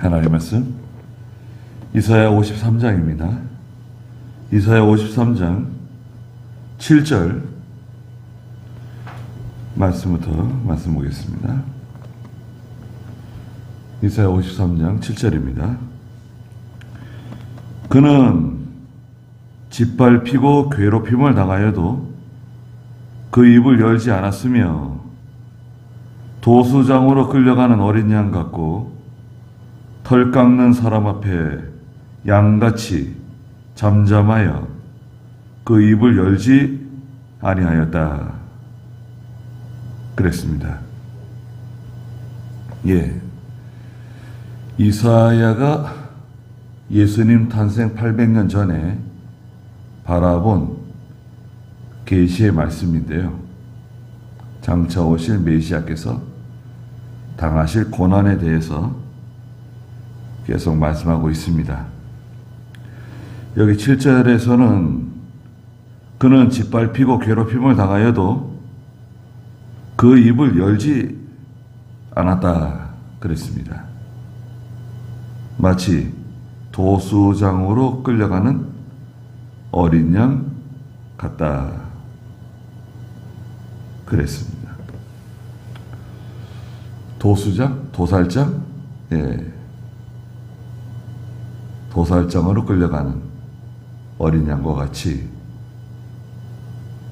하나님의 말씀 이사야 53장입니다. 이사야 53장 7절 말씀부터 말씀 보겠습니다. 이사야 53장 7절입니다. 그는 짓밟히고 괴롭힘을 당하여도 그 입을 열지 않았으며 도수장으로 끌려가는 어린 양 같고 털 깎는 사람 앞에 양같이 잠잠하여 그 입을 열지 아니하였다. 그랬습니다. 이사야가 예수님 탄생 800년 전에 바라본 계시의 말씀인데요. 장차 오실 메시아께서 당하실 고난에 대해서 계속 말씀하고 있습니다. 여기 7절에서는 그는 짓밟히고 괴롭힘을 당하여도 그 입을 열지 않았다 그랬습니다. 마치 도수장으로 끌려가는 어린 양 같다 그랬습니다. 도수장? 도살장? 도살장으로 끌려가는 어린 양과 같이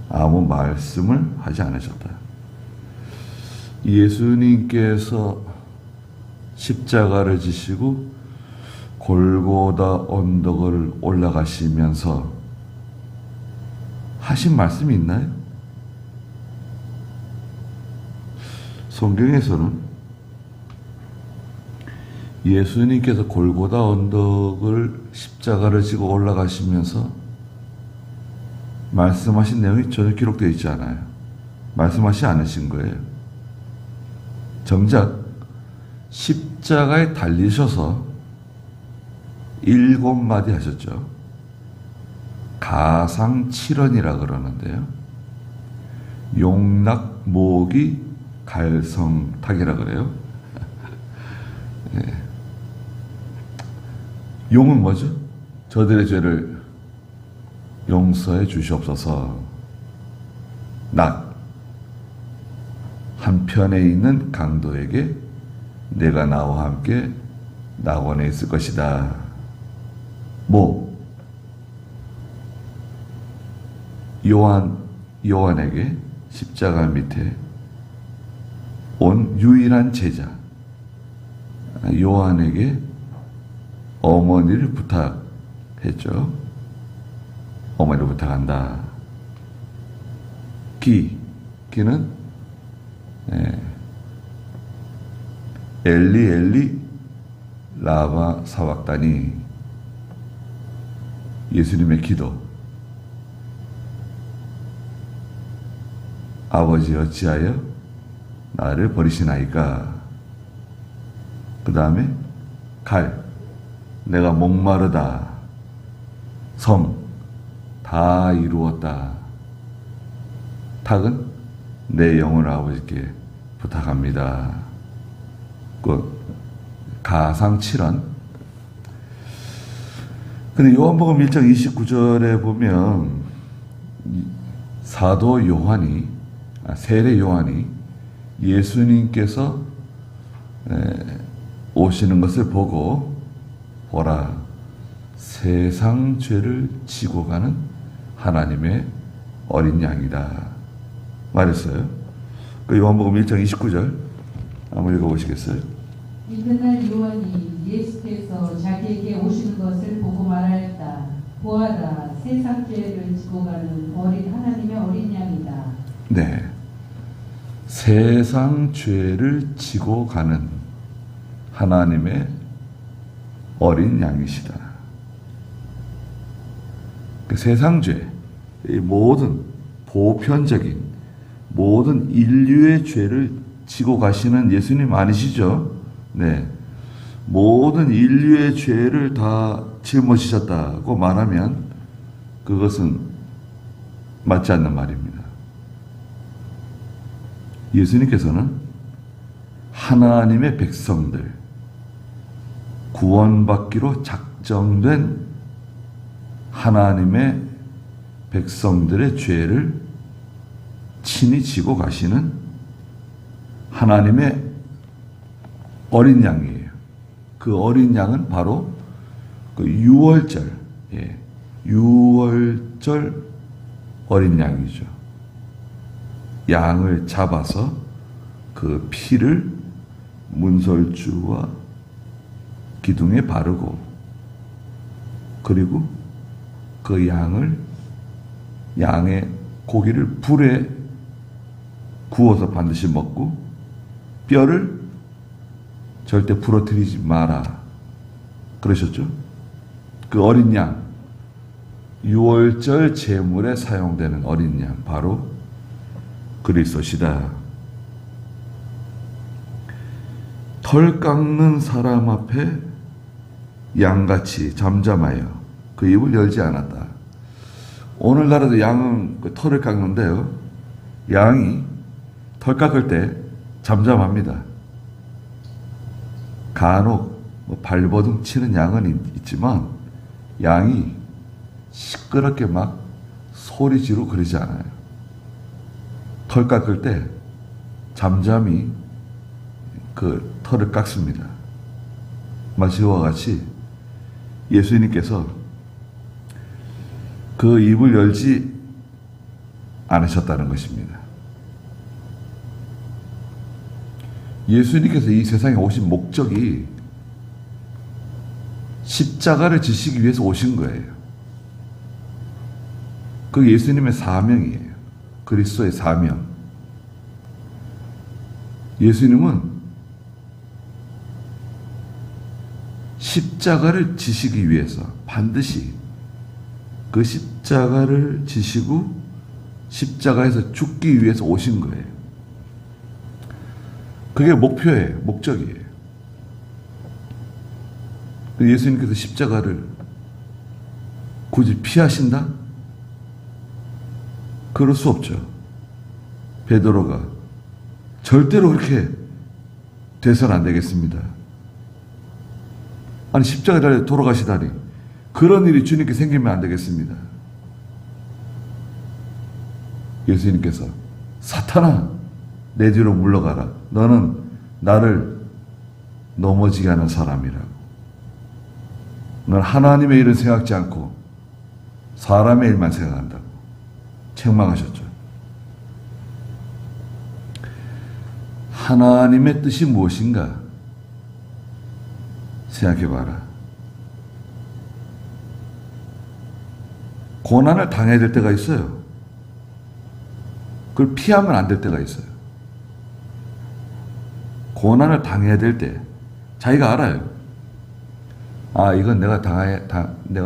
아무 말씀을 하지 않으셨다. 예수님께서 십자가를 지시고 골고다 언덕을 올라가시면서 하신 말씀이 있나요? 성경에서는 예수님께서 골고다 언덕을 십자가를 지고 올라가시면서 말씀하신 내용이 전혀 기록되어 있지 않아요. 말씀하시지 않으신 거예요. 정작 십자가에 달리셔서 7마디 하셨죠. 가상칠언이라 그러는데요. 용낙모기 갈성탁이라 그래요. 용은 뭐죠? 저들의 죄를 용서해 주시옵소서. 낙, 한편에 있는 강도에게 내가 나와 함께 낙원에 있을 것이다. 요한에게 십자가 밑에 온 유일한 제자 요한에게 어머니를 부탁했죠. 어머니를 부탁한다. 기는 엘리 엘리 라마 사왁다니, 예수님의 기도. 아버지 어찌하여 나를 버리시나이까. 그 다음에 내가 목마르다. 다 이루었다. 탁은 내 영혼을 아버지께 부탁합니다. 가상칠언. 근데 요한복음 1장 29절에 보면 사도 요한이, 세례 요한이 예수님께서 오시는 것을 보고 보라, 세상 죄를 지고 가는 하나님의 어린 양이다 말했어요. 요한복음 1장 29절 한번 읽어보시겠어요? 이튿날 요한이 예수께서 자기에게 오시는 것을 보고 말하였다. 보아라, 세상 죄를 지고 가는 어린 하나님의 어린 양이다. 네, 세상 죄를 지고 가는 하나님의 어린 양이시다. 세상 죄, 모든 보편적인 모든 인류의 죄를 지고 가시는 예수님 아니시죠? 네, 모든 인류의 죄를 다 짊어지셨다고 말하면 그것은 맞지 않는 말입니다. 예수님께서는 하나님의 백성들, 구원받기로 작정된 하나님의 백성들의 죄를 친히 지고 가시는 하나님의 어린 양이에요. 그 어린 양은 바로 그 유월절, 유월절 어린 양이죠. 양을 잡아서 그 피를 문설주와 기둥에 바르고, 그리고 그 양의 고기를 불에 구워서 반드시 먹고, 뼈를 절대 부러뜨리지 마라 그러셨죠. 그 어린 양, 유월절 제물에 사용되는 어린 양, 바로 그리스도시다. 털 깎는 사람 앞에 양같이 잠잠하여 그 입을 열지 않았다. 오늘날에도 양은 그 털을 깎는데요, 양이 털 깎을 때 잠잠합니다. 간혹 발버둥 치는 양은 있지만 양이 시끄럽게 막 소리 지르고 그러지 않아요. 털 깎을 때 잠잠히 그 털을 깎습니다. 마치와 같이 예수님께서 그 입을 열지 않으셨다는 것입니다. 예수님께서 이 세상에 오신 목적이 십자가를 지시기 위해서 오신 거예요. 그게 예수님의 사명이에요. 그리스도의 사명. 예수님은 십자가를 지시기 위해서 반드시 그 십자가를 지시고 십자가에서 죽기 위해서 오신 거예요. 그게 목표예요. 목적이에요. 예수님께서 십자가를 굳이 피하신다? 그럴 수 없죠. 베드로가 절대로 그렇게 돼서는 안 되겠습니다. 아니, 십자가에 돌아가시다니, 그런 일이 주님께 생기면 안 되겠습니다. 예수님께서 사탄아, 내 뒤로 물러가라. 너는 나를 넘어지게 하는 사람이라고. 넌 하나님의 일은 생각지 않고 사람의 일만 생각한다고 책망하셨죠. 하나님의 뜻이 무엇인가 생각해봐라. 고난을 당해야 될 때가 있어요. 그걸 피하면 안 될 때가 있어요. 고난을 당해야 될 때 자기가 알아요. 아, 이건 내가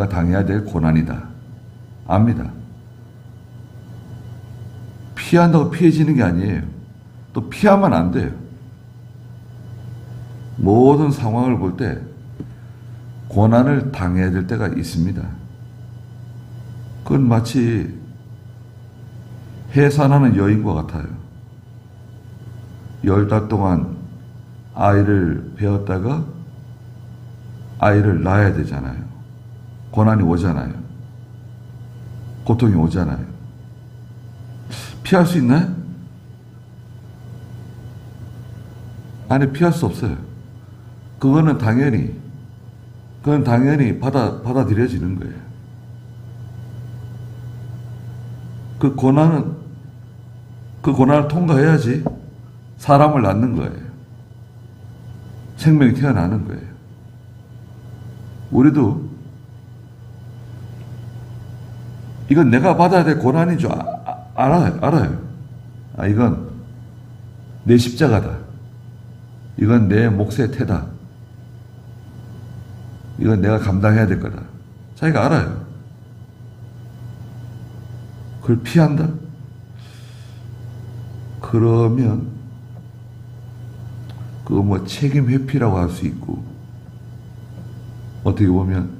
당해야 될 고난이다. 압니다. 피한다고 피해지는 게 아니에요. 또 피하면 안 돼요. 모든 상황을 볼 때 고난을 당해야 될 때가 있습니다. 그건 마치 해산하는 여인과 같아요. 10달 동안 아이를 배웠다가 아이를 낳아야 되잖아요. 고난이 오잖아요. 고통이 오잖아요. 피할 수 있나요? 아니, 피할 수 없어요. 그거는 당연히 받아들여지는 거예요. 그 고난을 통과해야지 사람을 낳는 거예요. 생명이 태어나는 거예요. 우리도 이건 내가 받아야 될 고난인 줄 알아요. 아, 이건 내 십자가다. 이건 내 몫의 태다. 이건 내가 감당해야 될 거다. 자기가 알아요. 그걸 피한다? 그러면 그거 뭐 책임 회피라고 할 수 있고, 어떻게 보면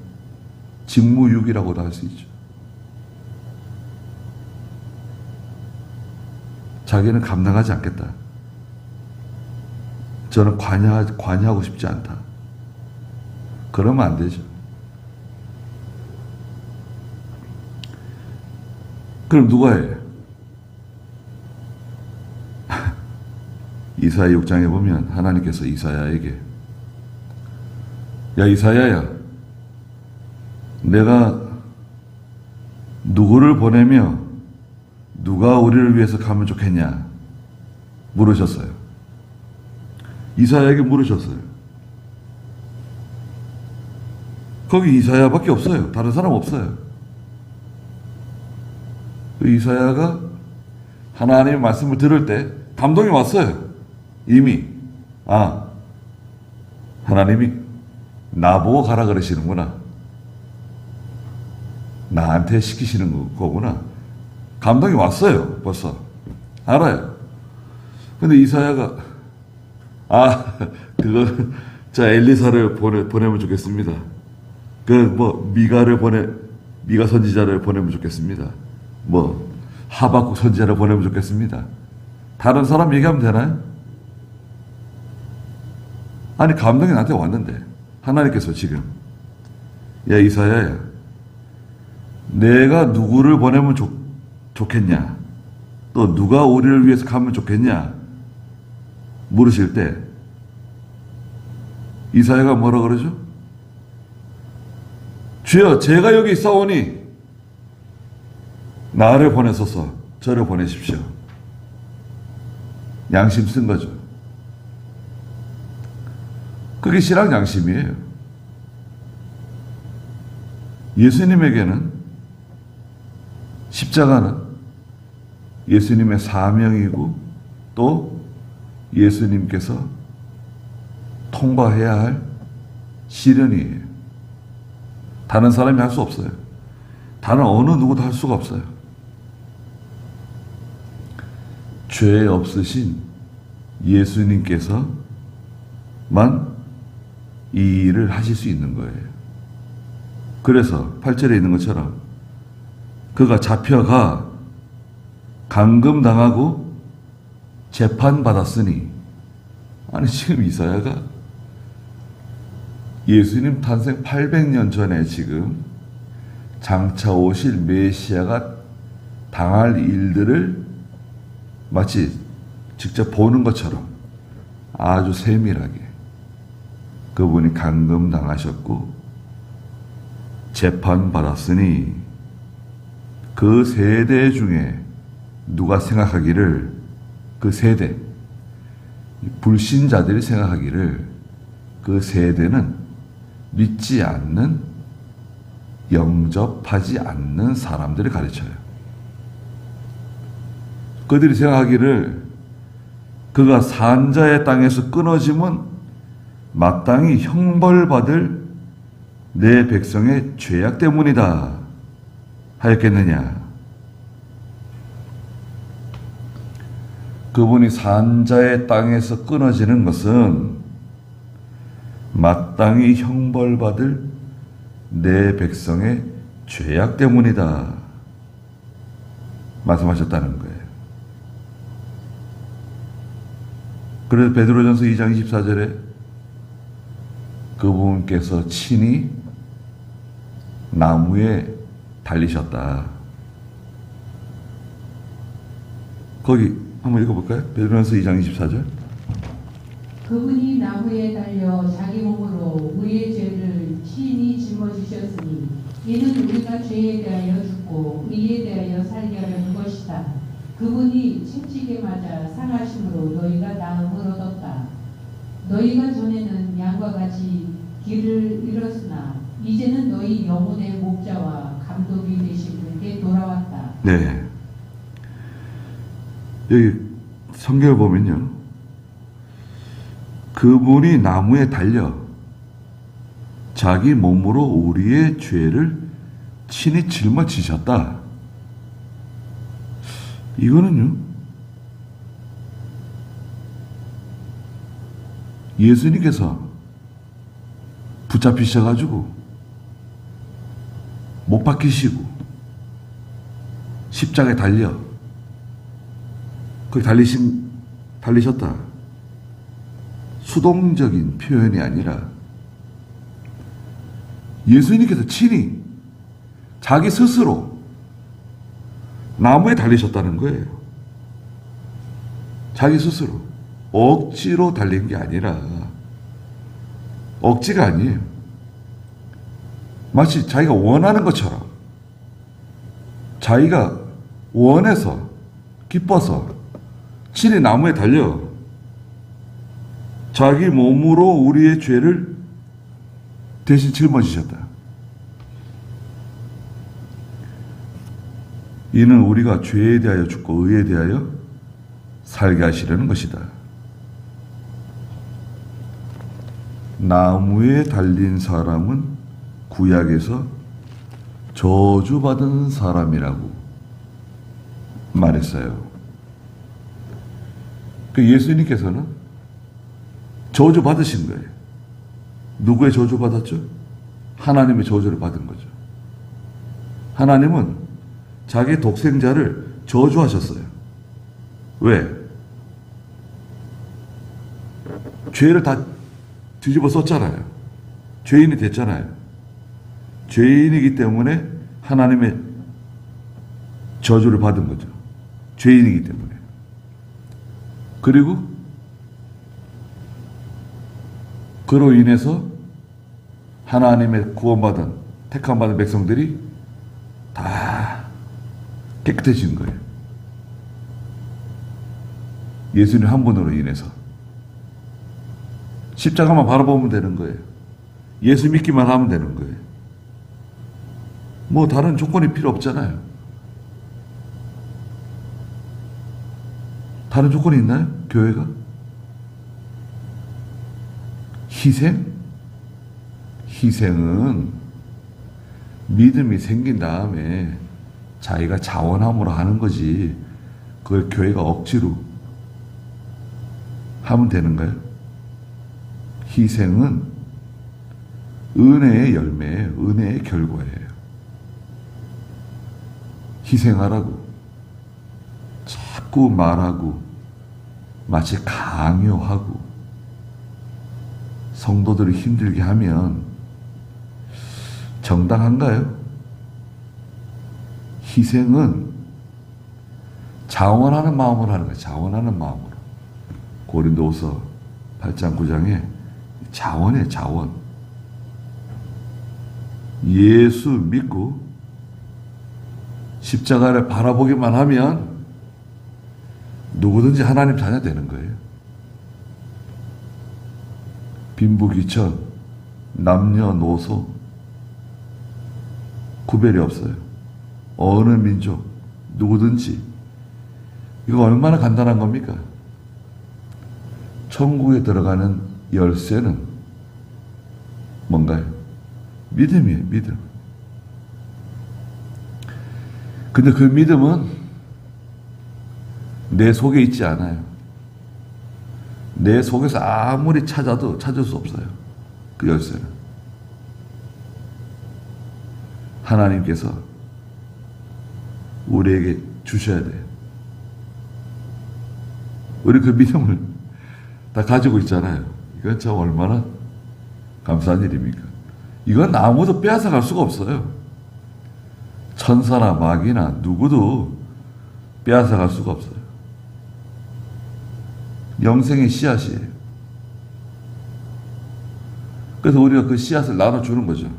직무유기라고도 할 수 있죠. 자기는 감당하지 않겠다. 저는 관여하고 싶지 않다. 그러면 안 되죠. 그럼 누가 해? 이사야 6장에 보면 하나님께서 이사야에게, 야 이사야야, 내가 누구를 보내며 누가 우리를 위해서 가면 좋겠냐 물으셨어요. 이사야에게 물으셨어요. 거기 이사야밖에 없어요. 다른 사람 없어요. 그 이사야가 하나님의 말씀을 들을 때 감동이 왔어요. 이미 하나님이 나보고 가라 그러시는구나, 나한테 시키시는 거구나. 감동이 왔어요. 벌써 알아요. 근데 이사야가 그거는 자 엘리사를 보내면 좋겠습니다. 미가 선지자를 보내면 좋겠습니다. 하박국 선지자를 보내면 좋겠습니다. 다른 사람 얘기하면 되나요? 아니 감동이 나한테 왔는데 하나님께서 지금, 야 이사야야, 내가 누구를 보내면 좋겠냐, 또 누가 우리를 위해서 가면 좋겠냐 물으실 때 이사야가 뭐라 그러죠? 주여, 제가 여기 있사오니 나를 보내소서, 저를 보내십시오. 양심 쓴 거죠. 그게 신앙 양심이에요. 예수님에게는 십자가는 예수님의 사명이고 또 예수님께서 통과해야 할 시련이에요. 다른 사람이 할 수 없어요. 다른 어느 누구도 할 수가 없어요. 죄 없으신 예수님께서만 이 일을 하실 수 있는 거예요. 그래서 8절에 있는 것처럼 그가 잡혀가 감금당하고 재판받았으니, 아니 지금 이사야가 예수님 탄생 800년 전에 지금 장차 오실 메시아가 당할 일들을 마치 직접 보는 것처럼 아주 세밀하게 그분이 감금당하셨고 재판받았으니, 그 세대 중에 누가 생각하기를, 그 세대 불신자들이 생각하기를 그 세대는 믿지 않는, 영접하지 않는 사람들을 가르쳐요. 그들이 생각하기를 그가 산자의 땅에서 끊어지면 마땅히 형벌받을 내 백성의 죄악 때문이다 하였겠느냐. 그분이 산자의 땅에서 끊어지는 것은 마땅히 형벌받을 내 백성의 죄악 때문이다 말씀하셨다는 거예요. 그래서 베드로전서 2장 24절에 그분께서 친히 나무에 달리셨다. 거기 한번 읽어볼까요? 베드로전서 2장 24절. 그분이 나무에 달려 자기 몸으로 우리의 죄를 친히 짊어지셨으니 이는 우리가 죄에 대하여 죽고 의에 대하여 살게 하려는 것이다. 그분이 채찍에 맞아 상하심으로 너희가 나음을 얻었다. 너희가 전에는 양과 같이 길을 잃었으나 이제는 너희 영혼의 목자와 감독이 되신 분께 돌아왔다. 네. 여기 성경을 보면요, 그분이 나무에 달려 자기 몸으로 우리의 죄를 친히 짊어지셨다. 이거는요, 예수님께서 붙잡히셔가지고 못 박히시고 십자가에 달려 거기 달리셨다. 수동적인 표현이 아니라 예수님께서 친히 자기 스스로 나무에 달리셨다는 거예요. 자기 스스로. 억지로 달린 게 아니라, 억지가 아니에요. 마치 자기가 원하는 것처럼, 자기가 원해서, 기뻐서 친히 나무에 달려 자기 몸으로 우리의 죄를 대신 짊어지셨다. 이는 우리가 죄에 대하여 죽고 의에 대하여 살게 하시려는 것이다. 나무에 달린 사람은 구약에서 저주받은 사람이라고 말했어요. 그 예수님께서는 저주받으신 거예요. 누구의 저주받았죠? 하나님의 저주를 받은 거죠. 하나님은 자기 독생자를 저주하셨어요. 왜? 죄를 다 뒤집어 썼잖아요. 죄인이 됐잖아요. 죄인이기 때문에 하나님의 저주를 받은 거죠. 죄인이기 때문에. 그리고 그로 인해서 하나님의 구원받은 택함받은 백성들이 다 깨끗해진 거예요. 예수님 한 분으로 인해서. 십자가만 바라보면 되는 거예요. 예수 믿기만 하면 되는 거예요. 뭐 다른 조건이 필요 없잖아요. 다른 조건이 있나요? 교회가? 희생? 희생은 믿음이 생긴 다음에 자기가 자원함으로 하는 거지, 그걸 교회가 억지로 하면 되는가요? 희생은 은혜의 열매예요. 은혜의 결과예요. 희생하라고 자꾸 말하고 마치 강요하고 성도들을 힘들게 하면 정당한가요? 희생은 자원하는 마음으로 하는 거예요. 자원하는 마음으로. 고린도후서 8장 9장에 자원이에요. 자원. 예수 믿고 십자가를 바라보기만 하면 누구든지 하나님 자녀 되는 거예요. 빈부귀천, 남녀노소 구별이 없어요. 어느 민족, 누구든지. 이거 얼마나 간단한 겁니까? 천국에 들어가는 열쇠는 뭔가요? 믿음이에요. 믿음. 근데 그 믿음은 내 속에 있지 않아요. 내 속에서 아무리 찾아도 찾을 수 없어요. 그 열쇠는. 하나님께서 우리에게 주셔야 돼요. 우리 그 믿음을 다 가지고 있잖아요. 이건 참 얼마나 감사한 일입니까? 이건 아무도 빼앗아갈 수가 없어요. 천사나 마귀나 누구도 빼앗아갈 수가 없어요. 영생의 씨앗이에요. 그래서 우리가 그 씨앗을 나눠주는 거죠.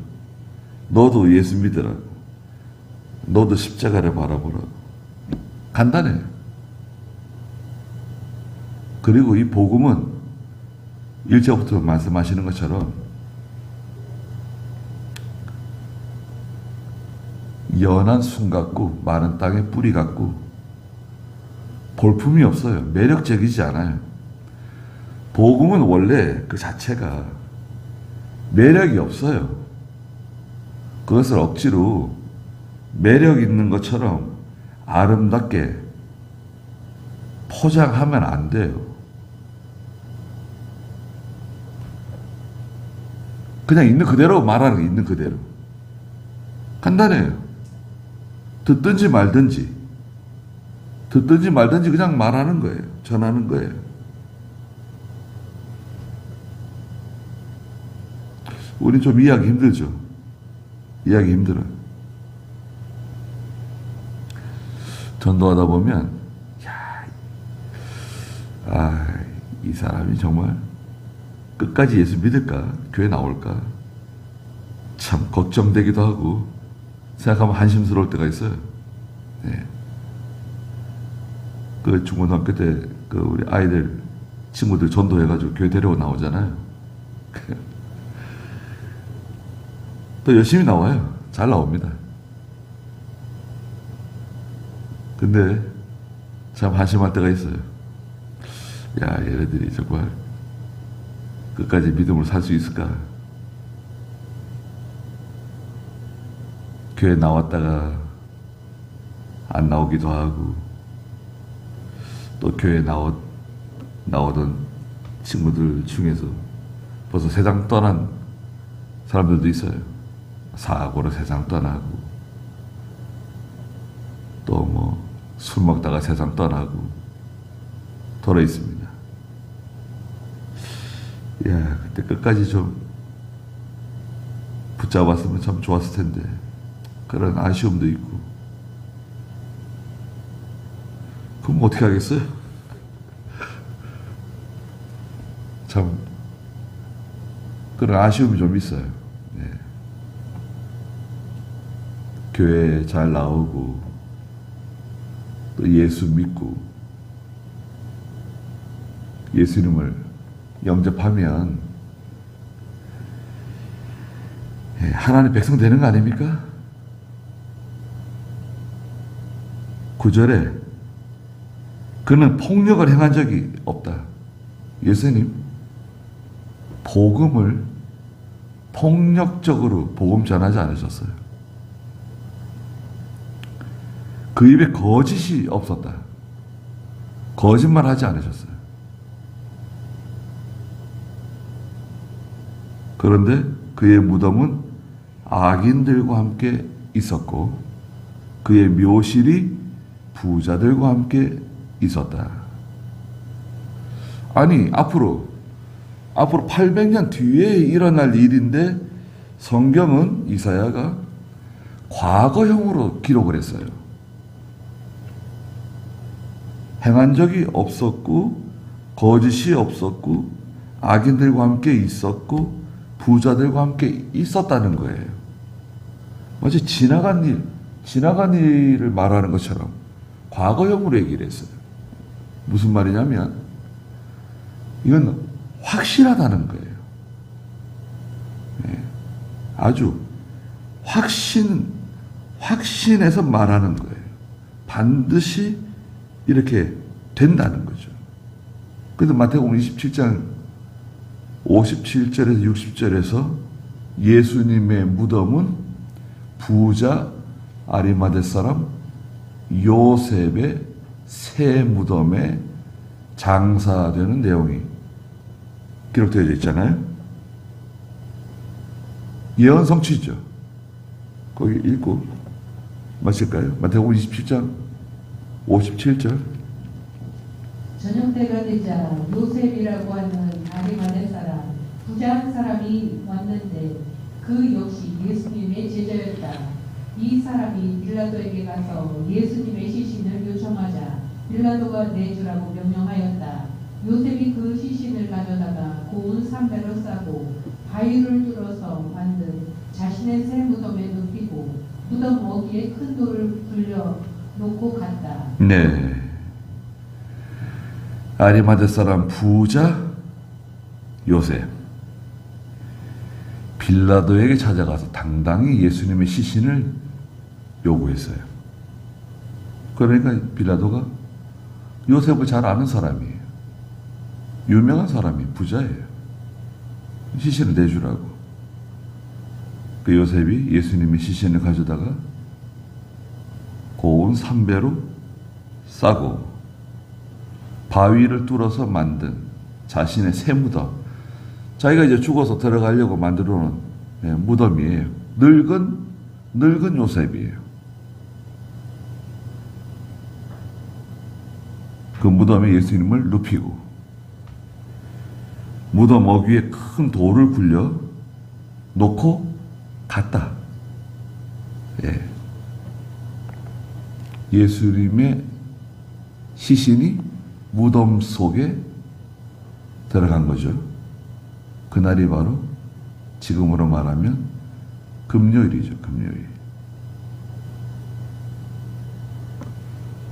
너도 예수 믿으라고. 너도 십자가를 바라보라고. 간단해요. 그리고 이 복음은 1절부터 말씀하시는 것처럼 연한 순 같고 마른 땅의 뿌리 같고 볼품이 없어요. 매력적이지 않아요. 복음은 원래 그 자체가 매력이 없어요. 그것을 억지로 매력 있는 것처럼 아름답게 포장하면 안 돼요. 그냥 있는 그대로 말하는 거, 있는 그대로. 간단해요. 듣든지 말든지 그냥 말하는 거예요. 전하는 거예요. 우린 좀 이해하기 힘들죠. 이해하기 힘들어요. 전도하다 보면 이 사람이 정말 끝까지 예수 믿을까? 교회 나올까? 참 걱정되기도 하고 생각하면 한심스러울 때가 있어요. 네. 그 중고등학교 때 그 우리 아이들 친구들 전도해가지고 교회 데려오 나오잖아요. 또 열심히 나와요. 잘 나옵니다. 근데 참 한심할 때가 있어요. 야, 얘네들이 정말 끝까지 믿음으로 살 수 있을까? 교회 나왔다가 안 나오기도 하고, 또 교회 나오던 친구들 중에서 벌써 세상 떠난 사람들도 있어요. 사고로 세상 떠나고, 또 뭐 술 먹다가 세상 떠나고 돌아 있습니다. 야, 그때 끝까지 좀 붙잡았으면 참 좋았을 텐데, 그런 아쉬움도 있고. 그럼 어떻게 하겠어요? 참 그런 아쉬움이 좀 있어요. 네. 교회 잘 나오고 또 예수 믿고 예수님을 영접하면 하나님 백성 되는 거 아닙니까? 9절에 그는 폭력을 행한 적이 없다. 예수님 복음을 폭력적으로 복음 전하지 않으셨어요. 그 입에 거짓이 없었다. 거짓말 하지 않으셨어요. 그런데 그의 무덤은 악인들과 함께 있었고 그의 묘실이 부자들과 함께 있었다. 아니, 앞으로 800년 뒤에 일어날 일인데 성경은 이사야가 과거형으로 기록을 했어요. 행한 적이 없었고 거짓이 없었고 악인들과 함께 있었고 부자들과 함께 있었다는 거예요. 마치 지나간 일을 말하는 것처럼 과거형으로 얘기를 했어요. 무슨 말이냐면 이건 확실하다는 거예요. 네. 아주 확신해서 말하는 거예요. 반드시 이렇게 된다는 거죠. 그래서 마태복음 27장 57절에서 60절에서 예수님의 무덤은 부자 아리마대 사람 요셉의 새 무덤에 장사되는 내용이 기록되어 있잖아요. 예언 성취죠. 거기 읽고 마실까요? 마태복음 27장 57절. 저녁 때가 되자 요셉이라고 하는 아리마대 사람 부자 한 사람이 왔는데 그 역시 예수님의 제자였다. 이 사람이 빌라도에게 가서 예수님의 시신을 요청하자 빌라도가 내주라고 명령하였다. 요셉이 그 시신을 가져다가 고운 삼배로 싸고 바위를 뚫어서 만든 자신의 새 무덤에 눕히고 무덤 어귀에 큰 돌을 굴려 놓고 갔다. 네. 아리마대 사람 부자 요셉 빌라도에게 찾아가서 당당히 예수님의 시신을 요구했어요. 그러니까 빌라도가 요셉을 잘 아는 사람이에요. 유명한 사람이 부자예요. 시신을 내주라고. 그 요셉이 예수님의 시신을 가져다가 고운 삼배로 싸고 바위를 뚫어서 만든 자신의 새 무덤, 자기가 이제 죽어서 들어가려고 만들어 놓은 무덤이에요. 늙은 요셉이에요. 그 무덤에 예수님을 눕히고 무덤 어귀에 큰 돌을 굴려 놓고 갔다. 예. 예수님의 시신이 무덤 속에 들어간 거죠. 그날이 바로 지금으로 말하면 금요일이죠.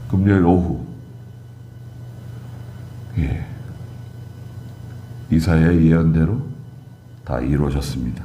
금요일 오후. 예. 이사야의 예언대로 다 이루어졌습니다.